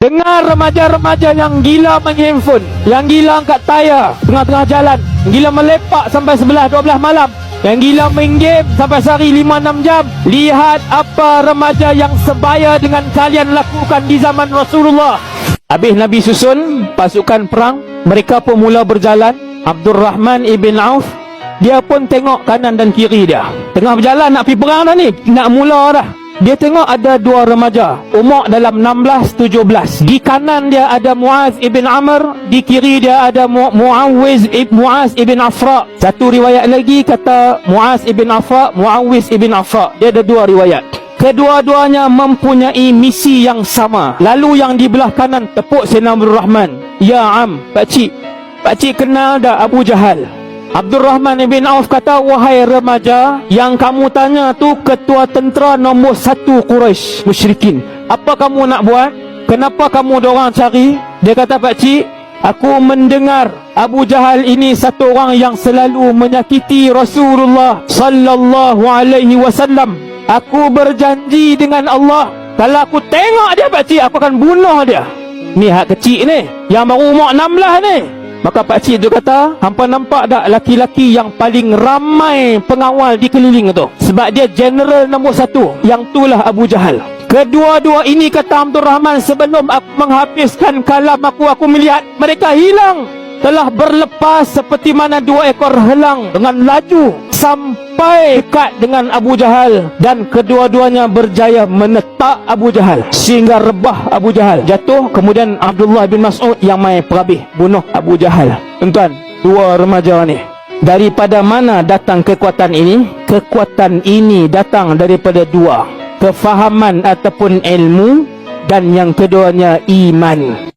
Dengar remaja-remaja yang gila main handphone, yang gila angkat tayar tengah-tengah jalan, yang gila melepak sampai 11-12 malam, yang gila main game sampai sehari 5-6 jam. Lihat apa remaja yang sebaya dengan kalian lakukan di zaman Rasulullah. Habis Nabi susun pasukan perang, mereka pun mula berjalan. Abdurrahman ibn Auf, dia pun tengok kanan dan kiri dia. Tengah berjalan nak pergi perang dah ni, nak mula dah. Dia tengok ada dua remaja, umur dalam 16-17. Di kanan dia ada Muaz ibn Amr, di kiri dia ada Muawiz ibn Afra. Satu riwayat lagi kata Muaz ibn Afra, Muawiz ibn Afra. Dia ada dua riwayat. Kedua-duanya mempunyai misi yang sama. Lalu yang di belah kanan tepuk Sayyidina Abdul Rahman. Ya Am, pakcik kenal dah Abu Jahal? Abdurrahman ibn Auf kata, wahai remaja, yang kamu tanya tu ketua tentera nombor 1 Quraisy musyrikin. Apa kamu nak buat? Kenapa kamu dorang cari? Dia kata, pakcik, aku mendengar Abu Jahal ini satu orang yang selalu menyakiti Rasulullah sallallahu alaihi wasallam. Aku berjanji dengan Allah, kalau aku tengok dia pakcik, aku akan bunuh dia. Ni hak kecil ni, yang baru umur 16 ni. Maka pakcik tu kata, hampa nampak tak laki-laki yang paling ramai pengawal di keliling tu? Sebab dia general nombor 1. Yang itulah Abu Jahal. Kedua-dua ini, kata Abdul Rahman, sebelum aku menghabiskan kalam aku melihat mereka hilang. Telah berlepas seperti mana 2 ekor helang dengan laju sampai dekat dengan Abu Jahal. Dan kedua-duanya berjaya menetak Abu Jahal sehingga rebah Abu Jahal jatuh. Kemudian Abdullah bin Mas'ud yang main perhabis bunuh Abu Jahal. Tuan-tuan, dua remaja ni, daripada mana datang kekuatan ini? Kekuatan ini datang daripada dua: kefahaman ataupun ilmu, dan yang keduanya iman.